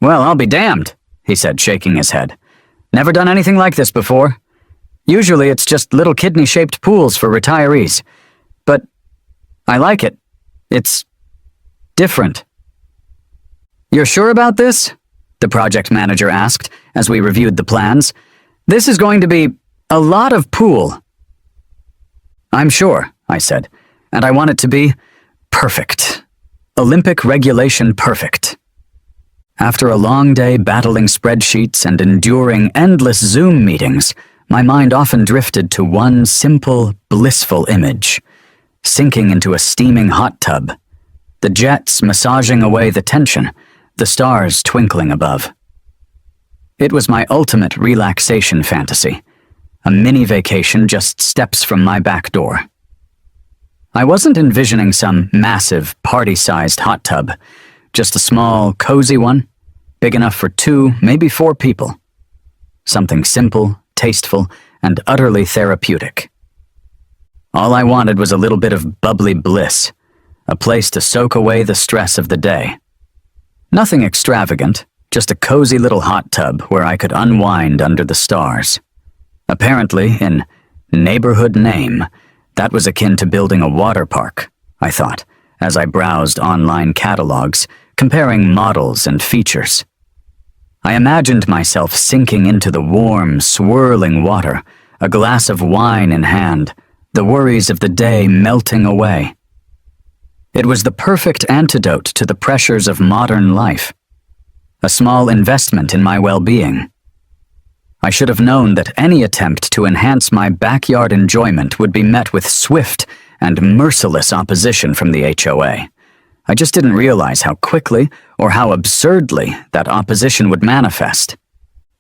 "Well, I'll be damned," he said, shaking his head. "Never done anything like this before. Usually it's just little kidney-shaped pools for retirees. But I like it. It's different." "You're sure about this?" the project manager asked as we reviewed the plans. "This is going to be a lot of pool." "I'm sure," I said, "and I want it to be perfect. Olympic regulation perfect." After a long day battling spreadsheets and enduring endless Zoom meetings, my mind often drifted to one simple, blissful image, sinking into a steaming hot tub, the jets massaging away the tension, the stars twinkling above. It was my ultimate relaxation fantasy, a mini vacation just steps from my back door. I wasn't envisioning some massive, party-sized hot tub, just a small, cozy one, big enough for 2, maybe 4 people. Something simple, tasteful, and utterly therapeutic. All I wanted was a little bit of bubbly bliss, a place to soak away the stress of the day. Nothing extravagant, just a cozy little hot tub where I could unwind under the stars. Apparently, in neighborhood name, that was akin to building a water park, I thought, as I browsed online catalogs, comparing models and features. I imagined myself sinking into the warm, swirling water, a glass of wine in hand, the worries of the day melting away. It was the perfect antidote to the pressures of modern life, a small investment in my well-being. I should have known that any attempt to enhance my backyard enjoyment would be met with swift and merciless opposition from the HOA. I just didn't realize how quickly or how absurdly that opposition would manifest.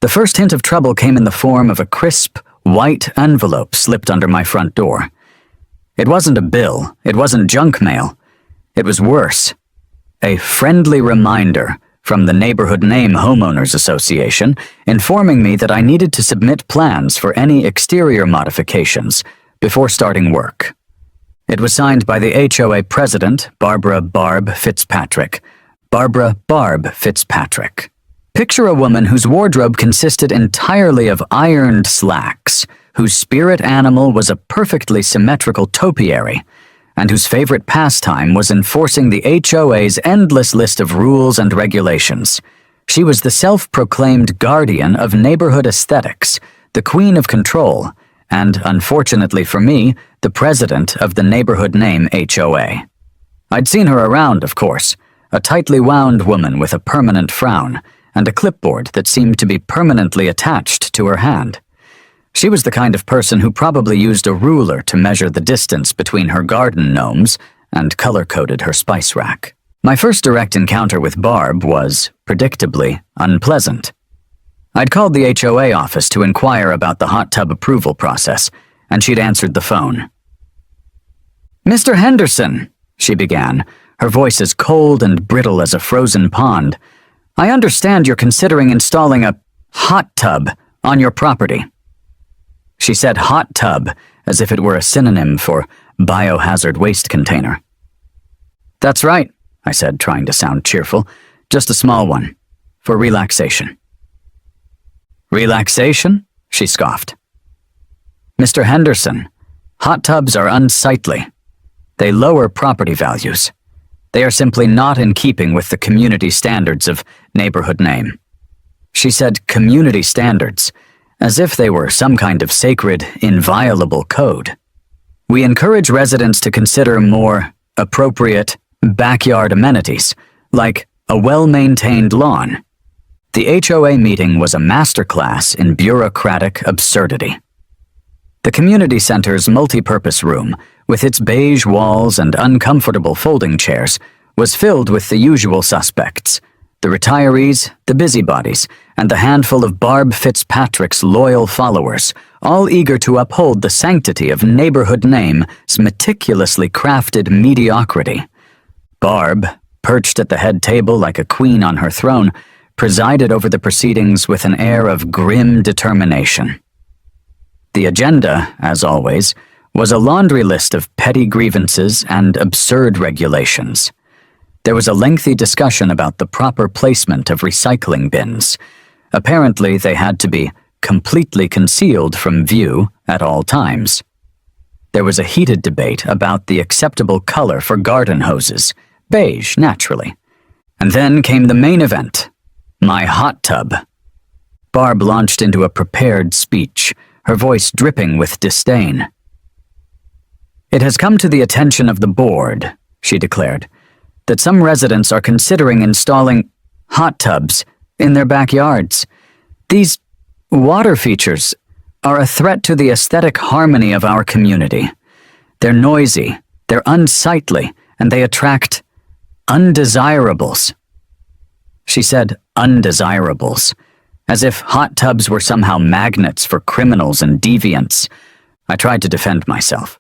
The first hint of trouble came in the form of a crisp, white envelope slipped under my front door. It wasn't a bill, it wasn't junk mail. It was worse. A friendly reminder from the Neighborhood Name Homeowners Association informing me that I needed to submit plans for any exterior modifications before starting work. It was signed by the HOA president, Barbara Barb Fitzpatrick. Barbara Barb Fitzpatrick. Picture a woman whose wardrobe consisted entirely of ironed slacks, whose spirit animal was a perfectly symmetrical topiary, and whose favorite pastime was enforcing the HOA's endless list of rules and regulations. She was the self-proclaimed guardian of neighborhood aesthetics, the queen of control, and, unfortunately for me, the president of the Neighborhood Name HOA. I'd seen her around, of course, a tightly wound woman with a permanent frown, and a clipboard that seemed to be permanently attached to her hand. She was the kind of person who probably used a ruler to measure the distance between her garden gnomes and color-coded her spice rack. My first direct encounter with Barb was, predictably, unpleasant. I'd called the HOA office to inquire about the hot tub approval process, and she'd answered the phone. "Mr. Henderson," she began, her voice as cold and brittle as a frozen pond, "I understand you're considering installing a hot tub on your property." She said hot tub as if it were a synonym for biohazard waste container. "That's right," I said, trying to sound cheerful. "Just a small one, for relaxation." "Relaxation?" she scoffed. "Mr. Henderson, hot tubs are unsightly. They lower property values. They are simply not in keeping with the community standards of Neighborhood Name." She said community standards, as if they were some kind of sacred, inviolable code. "We encourage residents to consider more appropriate backyard amenities, like a well-maintained lawn." The HOA meeting was a masterclass in bureaucratic absurdity. The community center's multi-purpose room, with its beige walls and uncomfortable folding chairs, was filled with the usual suspects: the retirees, the busybodies, and the handful of Barb Fitzpatrick's loyal followers, all eager to uphold the sanctity of Neighborhood Name's meticulously crafted mediocrity. Barb, perched at the head table like a queen on her throne, presided over the proceedings with an air of grim determination. The agenda, as always, was a laundry list of petty grievances and absurd regulations. There was a lengthy discussion about the proper placement of recycling bins. Apparently, they had to be completely concealed from view at all times. There was a heated debate about the acceptable color for garden hoses, beige, naturally. And then came the main event, my hot tub. Barb launched into a prepared speech, her voice dripping with disdain. "It has come to the attention of the board," she declared, "that some residents are considering installing hot tubs in their backyards. These water features are a threat to the aesthetic harmony of our community. They're noisy, they're unsightly, and they attract undesirables." She said undesirables, as if hot tubs were somehow magnets for criminals and deviants. I tried to defend myself.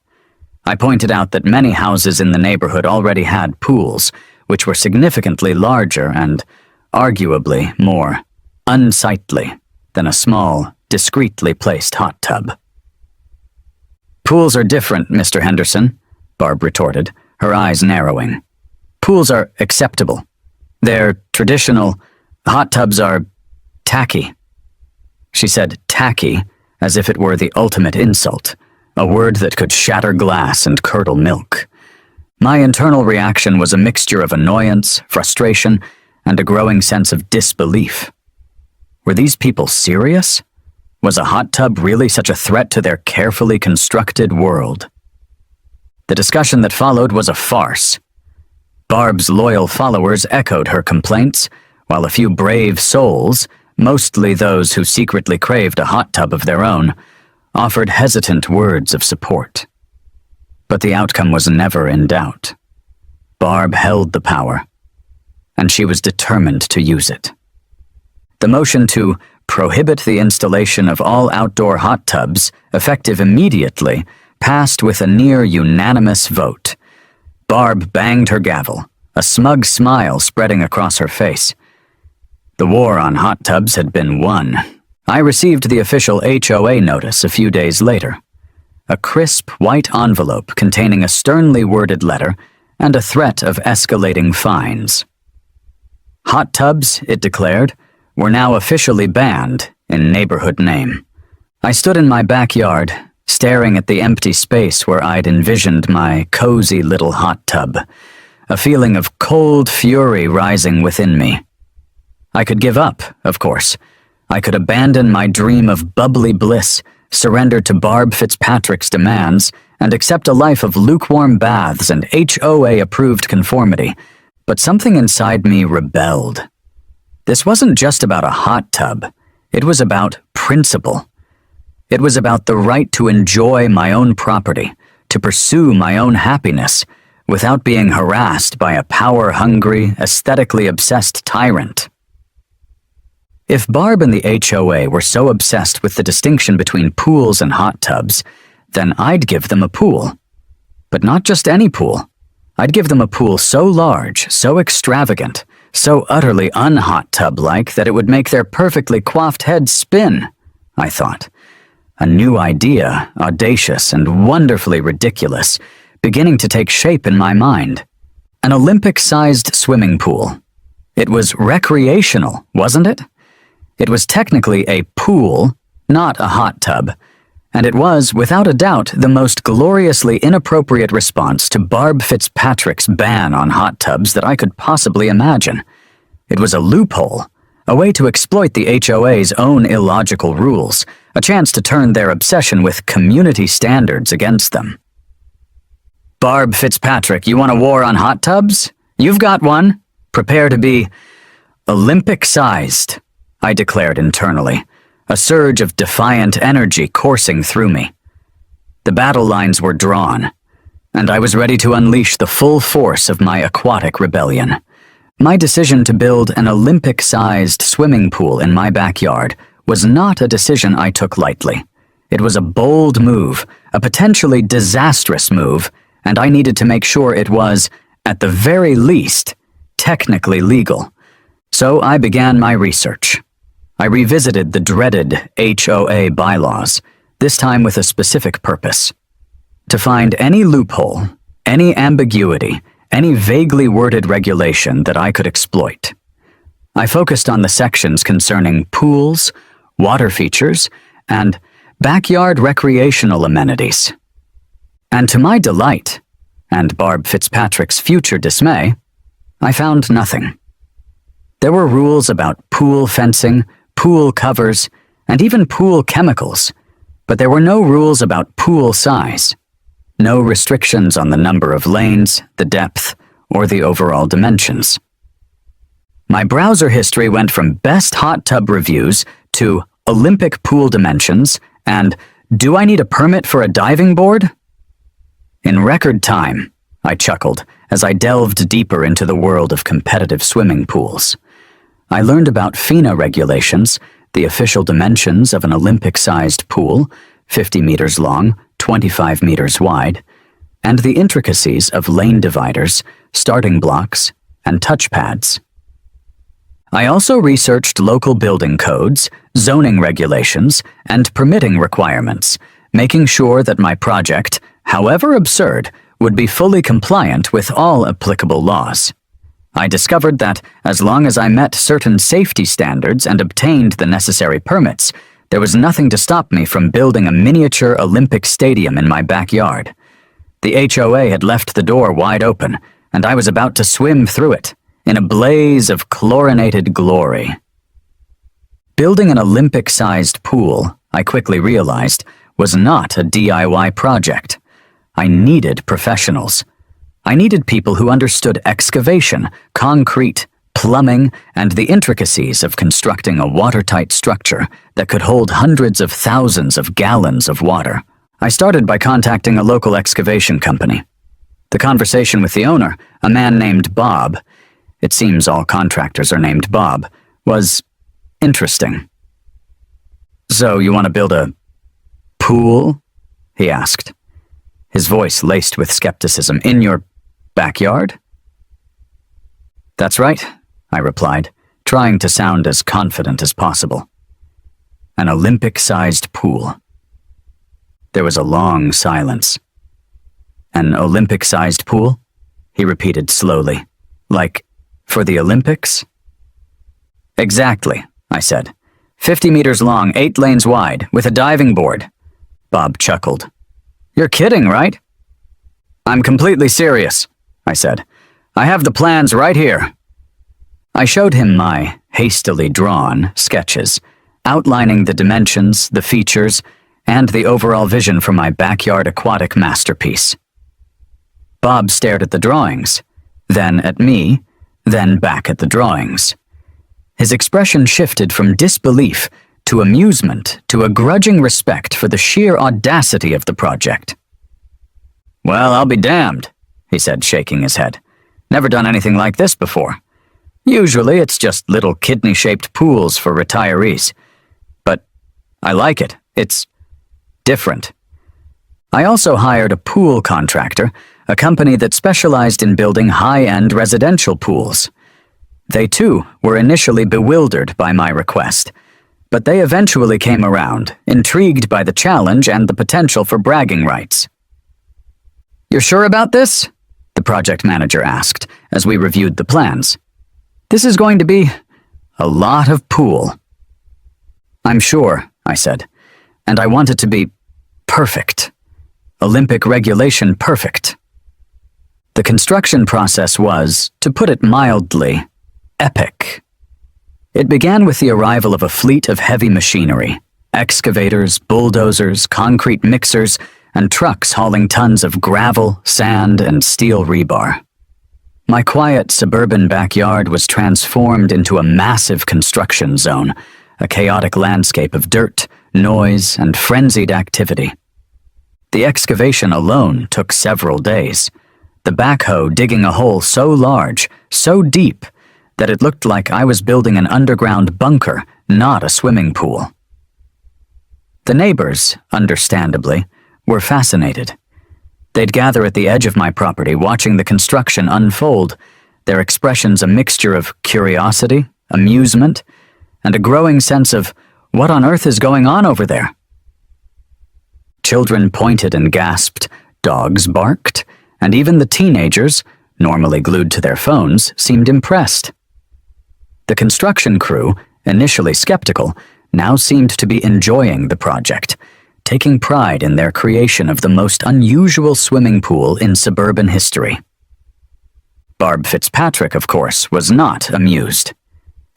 I pointed out that many houses in the neighborhood already had pools, which were significantly larger and arguably more unsightly than a small, discreetly placed hot tub. "Pools are different, Mr. Henderson," Barb retorted, her eyes narrowing. "Pools are acceptable. They're traditional. Hot tubs are tacky." She said tacky as if it were the ultimate insult, a word that could shatter glass and curdle milk. My internal reaction was a mixture of annoyance, frustration, and a growing sense of disbelief. Were these people serious? Was a hot tub really such a threat to their carefully constructed world? The discussion that followed was a farce. Barb's loyal followers echoed her complaints, while a few brave souls, mostly those who secretly craved a hot tub of their own, offered hesitant words of support. But the outcome was never in doubt. Barb held the power, and she was determined to use it. The motion to prohibit the installation of all outdoor hot tubs, effective immediately, passed with a near unanimous vote. Barb banged her gavel, a smug smile spreading across her face. The war on hot tubs had been won. I received the official HOA notice a few days later. A crisp white envelope containing a sternly worded letter and a threat of escalating fines. Hot tubs, it declared, were now officially banned in neighborhood name. I stood in my backyard, staring at the empty space where I'd envisioned my cozy little hot tub, a feeling of cold fury rising within me. I could give up, of course. I could abandon my dream of bubbly bliss, surrender to Barb Fitzpatrick's demands, and accept a life of lukewarm baths and HOA-approved conformity, but something inside me rebelled. This wasn't just about a hot tub. It was about principle. It was about the right to enjoy my own property, to pursue my own happiness, without being harassed by a power-hungry, aesthetically obsessed tyrant. If Barb and the HOA were so obsessed with the distinction between pools and hot tubs, then I'd give them a pool. But not just any pool. I'd give them a pool so large, so extravagant, so utterly un-hot tub-like that it would make their perfectly coiffed heads spin, I thought. A new idea, audacious and wonderfully ridiculous, beginning to take shape in my mind. An Olympic-sized swimming pool. It was recreational, wasn't it? It was technically a pool, not a hot tub, and it was, without a doubt, the most gloriously inappropriate response to Barb Fitzpatrick's ban on hot tubs that I could possibly imagine. It was a loophole, a way to exploit the HOA's own illogical rules, a chance to turn their obsession with community standards against them. "Barb Fitzpatrick, you want a war on hot tubs? You've got one. Prepare to be Olympic-sized," I declared internally, a surge of defiant energy coursing through me. The battle lines were drawn, and I was ready to unleash the full force of my aquatic rebellion. My decision to build an Olympic-sized swimming pool in my backyard was not a decision I took lightly. It was a bold move, a potentially disastrous move, and I needed to make sure it was, at the very least, technically legal. So I began my research. I revisited the dreaded HOA bylaws, this time with a specific purpose: to find any loophole, any ambiguity, any vaguely worded regulation that I could exploit. I focused on the sections concerning pools, water features, and backyard recreational amenities. And to my delight, and Barb Fitzpatrick's future dismay, I found nothing. There were rules about pool fencing, pool covers, and even pool chemicals, but there were no rules about pool size. No restrictions on the number of lanes, the depth, or the overall dimensions. My browser history went from best hot tub reviews to Olympic pool dimensions and do I need a permit for a diving board? In record time, I chuckled as I delved deeper into the world of competitive swimming pools. I learned about FINA regulations, the official dimensions of an Olympic-sized pool, 50 meters long, 25 meters wide, and the intricacies of lane dividers, starting blocks, and touchpads. I also researched local building codes, zoning regulations, and permitting requirements, making sure that my project, however absurd, would be fully compliant with all applicable laws. I discovered that as long as I met certain safety standards and obtained the necessary permits, there was nothing to stop me from building a miniature Olympic stadium in my backyard. The HOA had left the door wide open, and I was about to swim through it, in a blaze of chlorinated glory. Building an Olympic-sized pool, I quickly realized, was not a DIY project. I needed professionals. I needed people who understood excavation, concrete, plumbing, and the intricacies of constructing a watertight structure that could hold hundreds of thousands of gallons of water. I started by contacting a local excavation company. The conversation with the owner, a man named Bob, it seems all contractors are named Bob, was interesting. "So you want to build a pool?" he asked, his voice laced with skepticism. "In your backyard?" "That's right," I replied, trying to sound as confident as possible. "An Olympic-sized pool." There was a long silence. "An Olympic-sized pool?" he repeated slowly. "Like, for the Olympics?" "Exactly," I said. 50 meters long, 8 lanes wide, with a diving board." Bob chuckled. "You're kidding, right?" "I'm completely serious," I said. "I have the plans right here." I showed him my hastily drawn sketches, outlining the dimensions, the features, and the overall vision for my backyard aquatic masterpiece. Bob stared at the drawings, then at me, then back at the drawings. His expression shifted from disbelief to amusement to a grudging respect for the sheer audacity of the project. "Well, I'll be damned," he said, shaking his head. "Never done anything like this before. Usually it's just little kidney-shaped pools for retirees. But I like it. It's different." I also hired a pool contractor, a company that specialized in building high-end residential pools. They too were initially bewildered by my request, but they eventually came around, intrigued by the challenge and the potential for bragging rights. "You're sure about this?" the project manager asked as we reviewed the plans. "This is going to be a lot of pool." "I'm sure," I said, "and I want it to be perfect. Olympic regulation perfect." The construction process was, to put it mildly, epic. It began with the arrival of a fleet of heavy machinery, excavators, bulldozers, concrete mixers, and trucks hauling tons of gravel, sand, and steel rebar. My quiet suburban backyard was transformed into a massive construction zone, a chaotic landscape of dirt, noise, and frenzied activity. The excavation alone took several days, the backhoe digging a hole so large, so deep, that it looked like I was building an underground bunker, not a swimming pool. The neighbors, understandably, were fascinated. They'd gather at the edge of my property, watching the construction unfold, their expressions a mixture of curiosity, amusement, and a growing sense of, what on earth is going on over there? Children pointed and gasped, dogs barked, and even the teenagers, normally glued to their phones, seemed impressed. The construction crew, initially skeptical, now seemed to be enjoying the project, taking pride in their creation of the most unusual swimming pool in suburban history. Barb Fitzpatrick, of course, was not amused.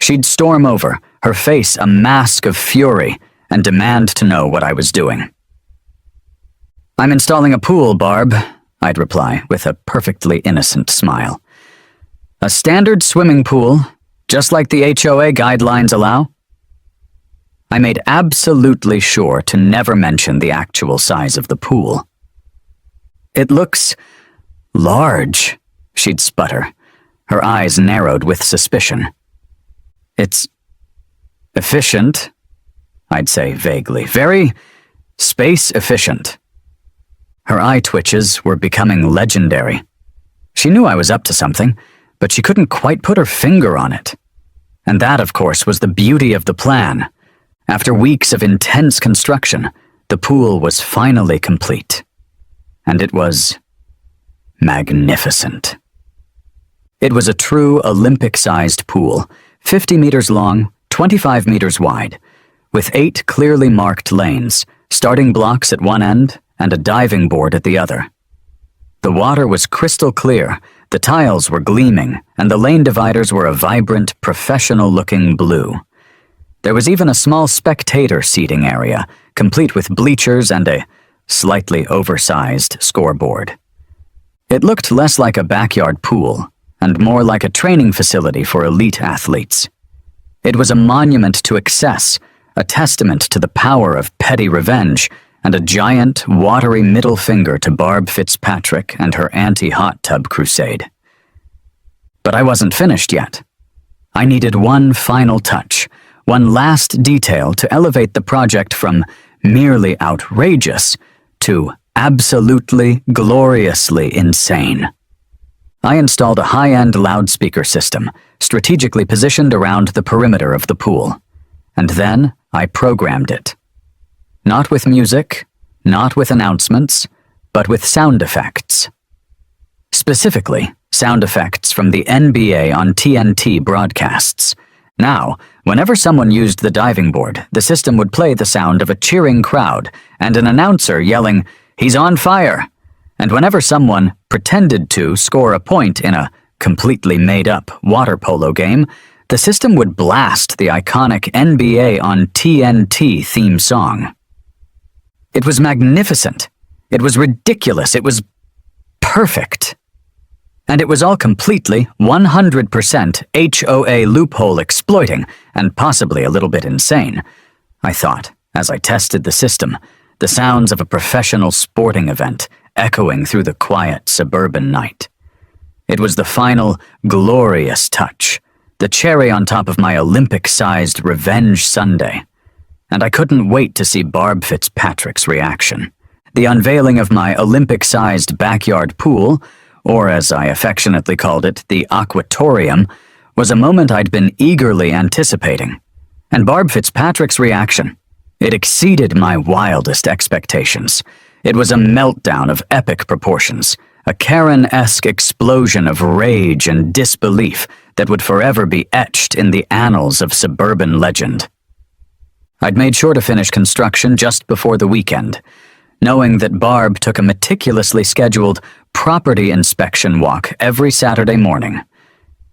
She'd storm over, her face a mask of fury, and demand to know what I was doing. "I'm installing a pool, Barb," I'd reply with a perfectly innocent smile. "A standard swimming pool, just like the HOA guidelines allow." I made absolutely sure to never mention the actual size of the pool. "It looks large," she'd sputter, her eyes narrowed with suspicion. "It's efficient," I'd say vaguely. "Very space efficient." Her eye twitches were becoming legendary. She knew I was up to something, but she couldn't quite put her finger on it. And that, of course, was the beauty of the plan. After weeks of intense construction, the pool was finally complete. And it was magnificent. It was a true Olympic-sized pool, 50 meters long, 25 meters wide, with 8 clearly marked lanes, starting blocks at one end and a diving board at the other. The water was crystal clear, the tiles were gleaming, and the lane dividers were a vibrant, professional-looking blue. There was even a small spectator seating area, complete with bleachers and a slightly oversized scoreboard. It looked less like a backyard pool, and more like a training facility for elite athletes. It was a monument to excess, a testament to the power of petty revenge, and a giant, watery middle finger to Barb Fitzpatrick and her anti-hot tub crusade. But I wasn't finished yet. I needed one final touch, one last detail to elevate the project from merely outrageous to absolutely, gloriously insane. I installed a high-end loudspeaker system, strategically positioned around the perimeter of the pool. And then I programmed it. Not with music, not with announcements, but with sound effects. Specifically, sound effects from the NBA on TNT broadcasts. Now, whenever someone used the diving board, the system would play the sound of a cheering crowd and an announcer yelling, "He's on fire!" And whenever someone pretended to score a point in a completely made-up water polo game, the system would blast the iconic NBA on TNT theme song. It was magnificent. It was ridiculous. It was perfect. And it was all completely 100% HOA loophole exploiting and possibly a little bit insane, I thought, as I tested the system, the sounds of a professional sporting event echoing through the quiet suburban night. It was the final, glorious touch, the cherry on top of my Olympic-sized revenge sundae. And I couldn't wait to see Barb Fitzpatrick's reaction. The unveiling of my Olympic-sized backyard pool, or as I affectionately called it, the aquatorium, was a moment I'd been eagerly anticipating. And Barb Fitzpatrick's reaction, it exceeded my wildest expectations. It was a meltdown of epic proportions, a Karen-esque explosion of rage and disbelief that would forever be etched in the annals of suburban legend. I'd made sure to finish construction just before the weekend, knowing that Barb took a meticulously scheduled property inspection walk every Saturday morning.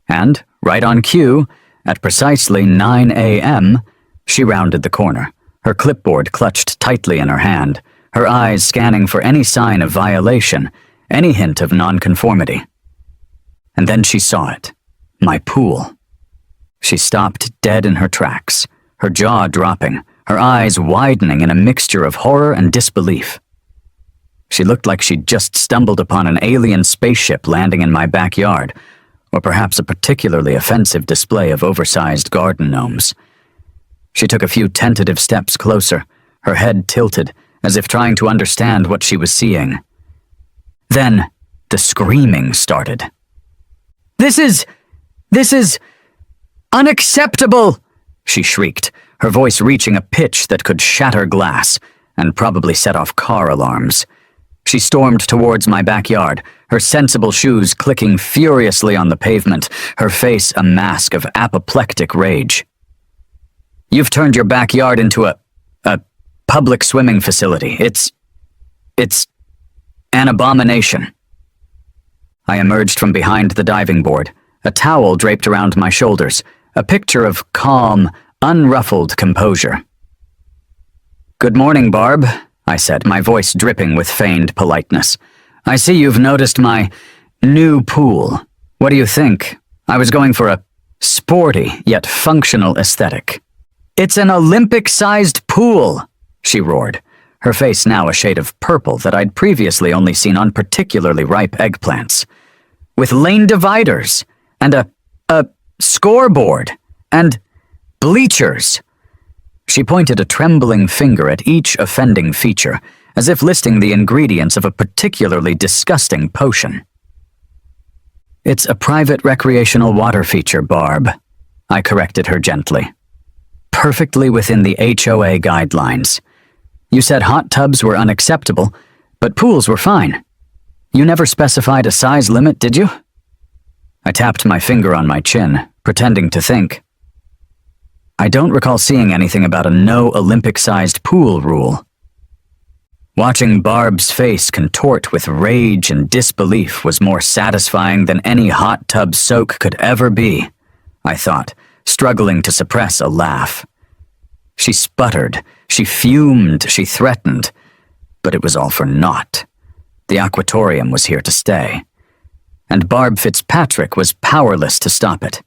And, right on cue, at precisely 9 a.m., she rounded the corner, her clipboard clutched tightly in her hand, her eyes scanning for any sign of violation, any hint of nonconformity. And then she saw it, my pool. She stopped dead in her tracks, her jaw dropping, her eyes widening in a mixture of horror and disbelief. She looked like she'd just stumbled upon an alien spaceship landing in my backyard, or perhaps a particularly offensive display of oversized garden gnomes. She took a few tentative steps closer, her head tilted, as if trying to understand what she was seeing. Then, the screaming started. This is unacceptable!" she shrieked, her voice reaching a pitch that could shatter glass and probably set off car alarms. She stormed towards my backyard, her sensible shoes clicking furiously on the pavement, her face a mask of apoplectic rage. "You've turned your backyard into a public swimming facility. It's an abomination." I emerged from behind the diving board, a towel draped around my shoulders, a picture of calm, unruffled composure. "Good morning, Barb," I said, my voice dripping with feigned politeness. "I see you've noticed my new pool. What do you think? I was going for a sporty yet functional aesthetic." "It's an Olympic-sized pool," she roared, her face now a shade of purple that I'd previously only seen on particularly ripe eggplants. "With lane dividers, and a scoreboard, and bleachers." She pointed a trembling finger at each offending feature, as if listing the ingredients of a particularly disgusting potion. "It's a private recreational water feature, Barb," I corrected her gently. "Perfectly within the HOA guidelines. You said hot tubs were unacceptable, but pools were fine. You never specified a size limit, did you?" I tapped my finger on my chin, pretending to think. "I don't recall seeing anything about a no Olympic-sized pool rule." Watching Barb's face contort with rage and disbelief was more satisfying than any hot tub soak could ever be, I thought, struggling to suppress a laugh. She sputtered, she fumed, she threatened, but it was all for naught. The aquatorium was here to stay, and Barb Fitzpatrick was powerless to stop it.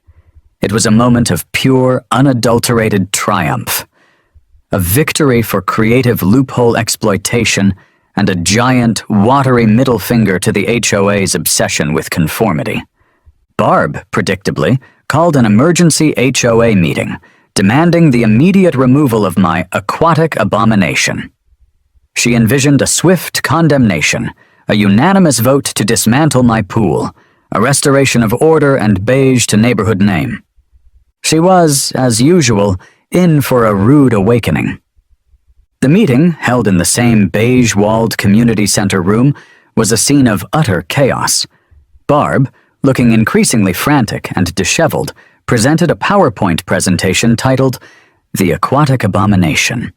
It was a moment of pure, unadulterated triumph. A victory for creative loophole exploitation and a giant, watery middle finger to the HOA's obsession with conformity. Barb, predictably, called an emergency HOA meeting, demanding the immediate removal of my aquatic abomination. She envisioned a swift condemnation, a unanimous vote to dismantle my pool, a restoration of order and beige to neighborhood name. She was, as usual, in for a rude awakening. The meeting, held in the same beige-walled community center room, was a scene of utter chaos. Barb, looking increasingly frantic and disheveled, presented a PowerPoint presentation titled "The Aquatic Abomination: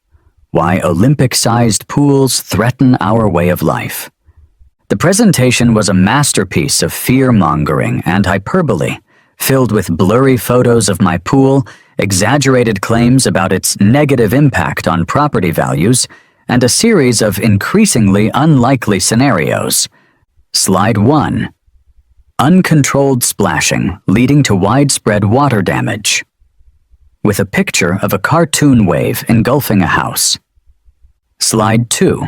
Why Olympic-Sized Pools Threaten Our Way of Life." The presentation was a masterpiece of fear-mongering and hyperbole, filled with blurry photos of my pool, exaggerated claims about its negative impact on property values, and a series of increasingly unlikely scenarios. Slide 1. Uncontrolled splashing leading to widespread water damage. With a picture of a cartoon wave engulfing a house. Slide 2.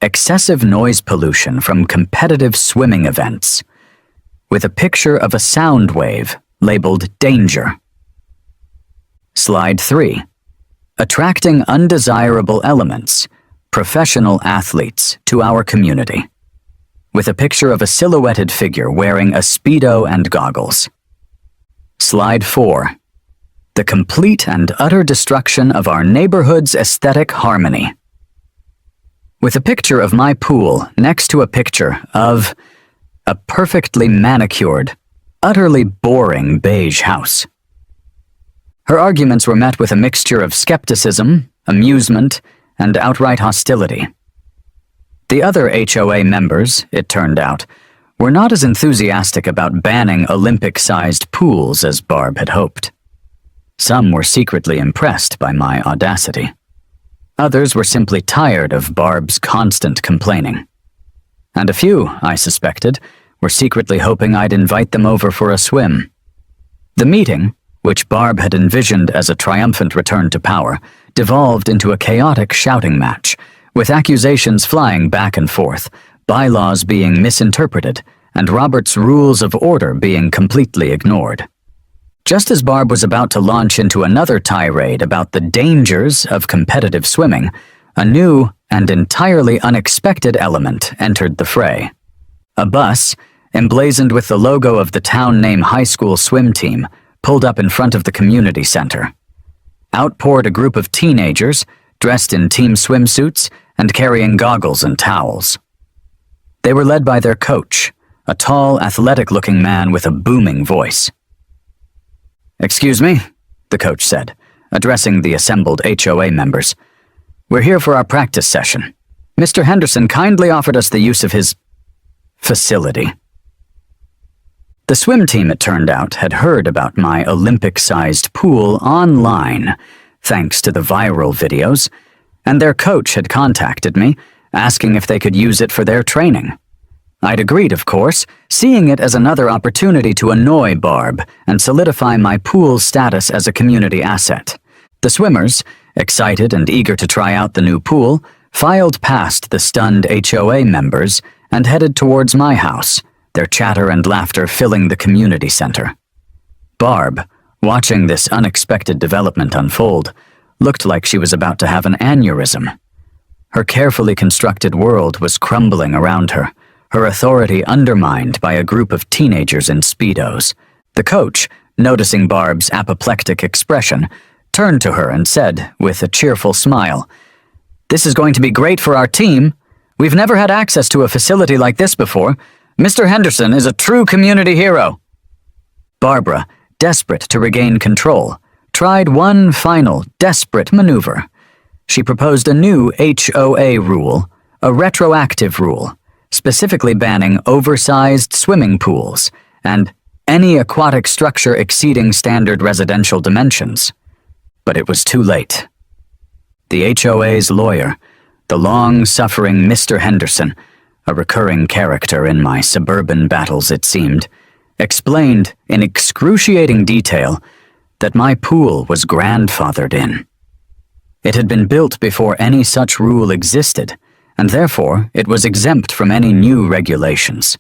Excessive noise pollution from competitive swimming events. With a picture of a sound wave labeled danger. Slide 3. Attracting undesirable elements, professional athletes, to our community. With a picture of a silhouetted figure wearing a Speedo and goggles. Slide 4. The complete and utter destruction of our neighborhood's aesthetic harmony. With a picture of my pool next to a picture of a perfectly manicured, utterly boring beige house. Her arguments were met with a mixture of skepticism, amusement, and outright hostility. The other HOA members, it turned out, were not as enthusiastic about banning Olympic-sized pools as Barb had hoped. Some were secretly impressed by my audacity. Others were simply tired of Barb's constant complaining. And a few, I suspected, were secretly hoping I'd invite them over for a swim. The meeting, which Barb had envisioned as a triumphant return to power, devolved into a chaotic shouting match, with accusations flying back and forth, bylaws being misinterpreted, and Robert's rules of order being completely ignored. Just as Barb was about to launch into another tirade about the dangers of competitive swimming, a new and entirely unexpected element entered the fray. A bus, emblazoned with the logo of the town name high school swim team, pulled up in front of the community center. Out poured a group of teenagers, dressed in team swimsuits and carrying goggles and towels. They were led by their coach, a tall, athletic-looking man with a booming voice. "Excuse me," the coach said, addressing the assembled HOA members. "We're here for our practice session. Mr. Henderson kindly offered us the use of his facility." The swim team, it turned out, had heard about my Olympic-sized pool online, thanks to the viral videos, and their coach had contacted me, asking if they could use it for their training. I'd agreed, of course, seeing it as another opportunity to annoy Barb and solidify my pool's status as a community asset. The swimmers, excited and eager to try out the new pool, filed past the stunned HOA members and headed towards my house, their chatter and laughter filling the community center. Barb, watching this unexpected development unfold, looked like she was about to have an aneurysm. Her carefully constructed world was crumbling around her, her authority undermined by a group of teenagers in Speedos. The coach, noticing Barb's apoplectic expression, turned to her and said, with a cheerful smile, "This is going to be great for our team. We've never had access to a facility like this before. Mr. Henderson is a true community hero." Barbara, desperate to regain control, tried one final, desperate maneuver. She proposed a new HOA rule, a retroactive rule, specifically banning oversized swimming pools and any aquatic structure exceeding standard residential dimensions. But it was too late. The HOA's lawyer, the long-suffering Mr. Henderson, a recurring character in my suburban battles it seemed, explained in excruciating detail that my pool was grandfathered in. It had been built before any such rule existed, and therefore it was exempt from any new regulations.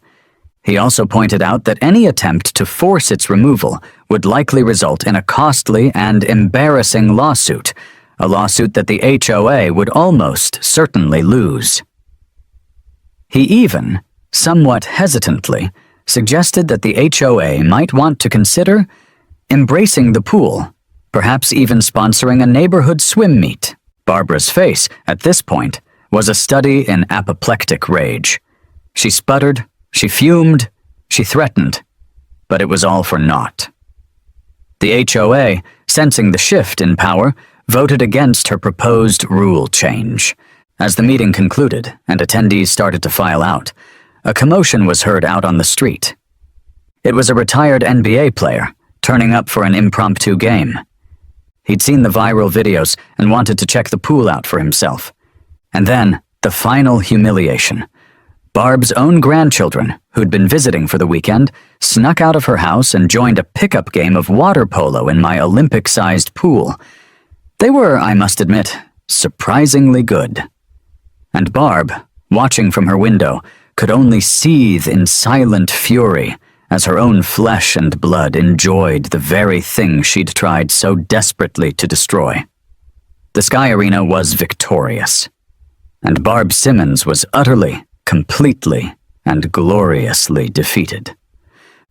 He also pointed out that any attempt to force its removal would likely result in a costly and embarrassing lawsuit, a lawsuit that the HOA would almost certainly lose. He even, somewhat hesitantly, suggested that the HOA might want to consider embracing the pool, perhaps even sponsoring a neighborhood swim meet. Barbara's face, at this point, was a study in apoplectic rage. She sputtered, she fumed, she threatened, but it was all for naught. The HOA, sensing the shift in power, voted against her proposed rule change. As the meeting concluded and attendees started to file out, a commotion was heard out on the street. It was a retired NBA player, turning up for an impromptu game. He'd seen the viral videos and wanted to check the pool out for himself. And then, the final humiliation. Barb's own grandchildren, who'd been visiting for the weekend, snuck out of her house and joined a pickup game of water polo in my Olympic-sized pool. They were, I must admit, surprisingly good. And Barb, watching from her window, could only seethe in silent fury as her own flesh and blood enjoyed the very thing she'd tried so desperately to destroy. The Sky Arena was victorious, and Barb Simmons was utterly, completely, and gloriously defeated.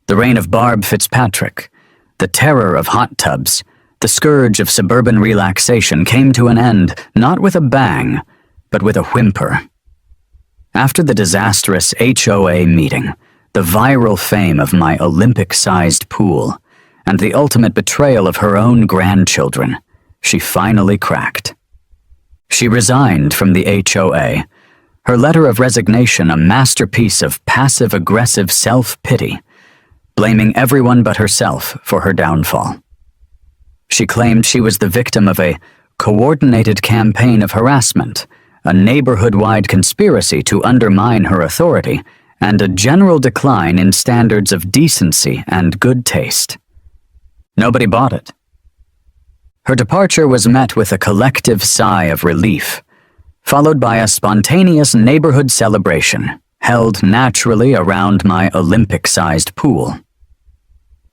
The reign of Barb Fitzpatrick, the terror of hot tubs, the scourge of suburban relaxation came to an end not with a bang, but with a whimper. After the disastrous HOA meeting, the viral fame of my Olympic-sized pool, and the ultimate betrayal of her own grandchildren, she finally cracked. She resigned from the HOA, her letter of resignation a masterpiece of passive-aggressive self-pity, blaming everyone but herself for her downfall. She claimed she was the victim of a coordinated campaign of harassment, a neighborhood-wide conspiracy to undermine her authority, and a general decline in standards of decency and good taste. Nobody bought it. Her departure was met with a collective sigh of relief, followed by a spontaneous neighborhood celebration held naturally around my Olympic-sized pool.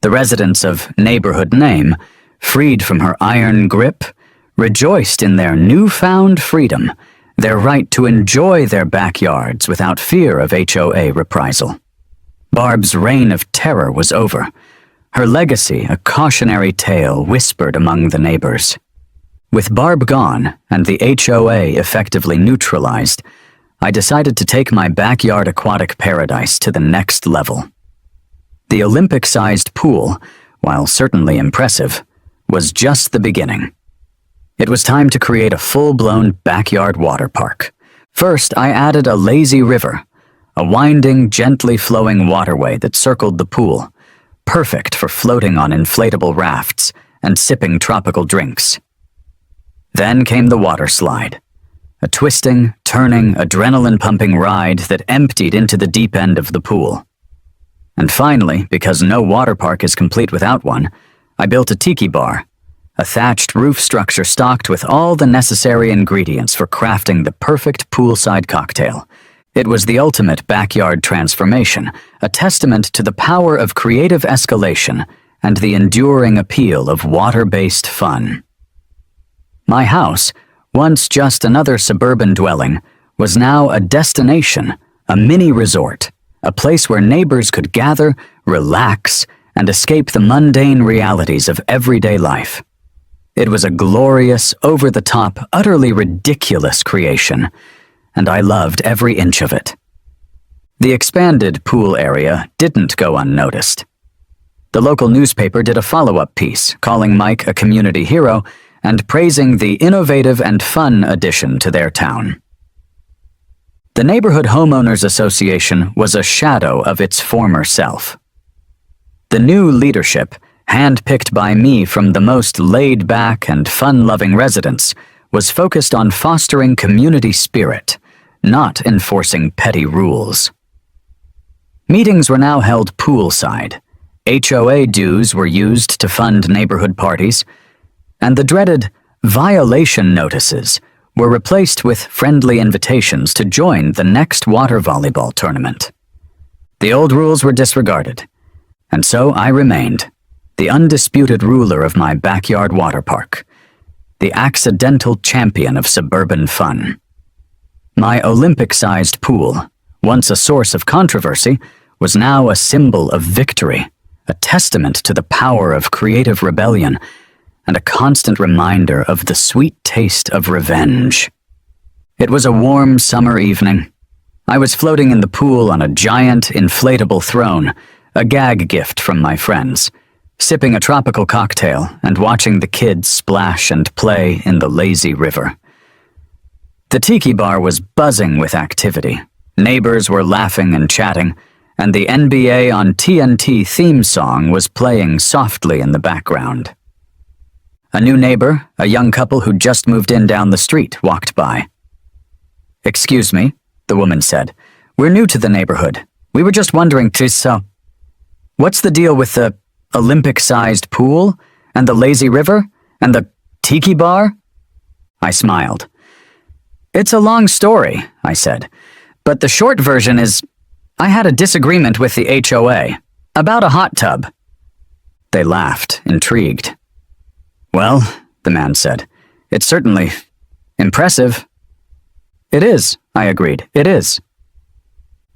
The residents of Neighborhood Name, freed from her iron grip, rejoiced in their newfound freedom, their right to enjoy their backyards without fear of HOA reprisal. Barb's reign of terror was over, her legacy a cautionary tale whispered among the neighbors. With Barb gone and the HOA effectively neutralized, I decided to take my backyard aquatic paradise to the next level. The Olympic-sized pool, while certainly impressive, was just the beginning. It was time to create a full-blown backyard water park. First, I added a lazy river, a winding, gently flowing waterway that circled the pool, perfect for floating on inflatable rafts and sipping tropical drinks. Then came the water slide, a twisting, turning, adrenaline-pumping ride that emptied into the deep end of the pool. And finally, because no water park is complete without one, I built a tiki bar, a thatched roof structure stocked with all the necessary ingredients for crafting the perfect poolside cocktail. It was the ultimate backyard transformation, a testament to the power of creative escalation and the enduring appeal of water-based fun. My house, once just another suburban dwelling, was now a destination, a mini resort, a place where neighbors could gather, relax, and escape the mundane realities of everyday life. It was a glorious, over-the-top, utterly ridiculous creation, and I loved every inch of it. The expanded pool area didn't go unnoticed. The local newspaper did a follow-up piece, calling Mike a community hero and praising the innovative and fun addition to their town. The Neighborhood Homeowners Association was a shadow of its former self. The new leadership, handpicked by me from the most laid-back and fun-loving residents, was focused on fostering community spirit, not enforcing petty rules. Meetings were now held poolside, HOA dues were used to fund neighborhood parties, and the dreaded violation notices were replaced with friendly invitations to join the next water volleyball tournament. The old rules were disregarded, and so I remained, the undisputed ruler of my backyard water park, the accidental champion of suburban fun. My Olympic-sized pool, once a source of controversy, was now a symbol of victory, a testament to the power of creative rebellion, and a constant reminder of the sweet taste of revenge. It was a warm summer evening. I was floating in the pool on a giant, inflatable throne, a gag gift from my friends, sipping a tropical cocktail and watching the kids splash and play in the lazy river. The tiki bar was buzzing with activity. Neighbors were laughing and chatting, and the NBA on TNT theme song was playing softly in the background. A new neighbor, a young couple who'd just moved in down the street, walked by. "Excuse me," the woman said. "We're new to the neighborhood. We were just wondering, what's the deal with the Olympic-sized pool, and the lazy river, and the tiki bar?" I smiled. "It's a long story," I said, "but the short version is, I had a disagreement with the HOA about a hot tub." They laughed, intrigued. "Well," the man said, "it's certainly impressive." "It is," I agreed, "it is."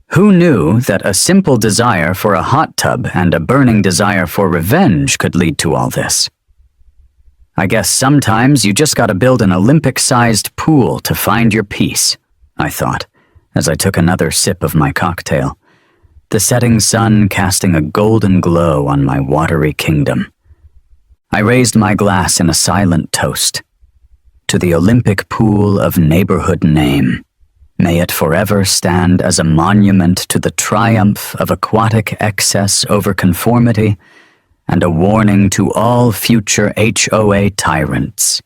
Who knew that a simple desire for a hot tub and a burning desire for revenge could lead to all this? "I guess sometimes you just gotta build an Olympic-sized pool to find your peace," I thought, as I took another sip of my cocktail, the setting sun casting a golden glow on my watery kingdom. I raised my glass in a silent toast. To the Olympic pool of neighborhood name, may it forever stand as a monument to the triumph of aquatic excess over conformity, and a warning to all future HOA tyrants.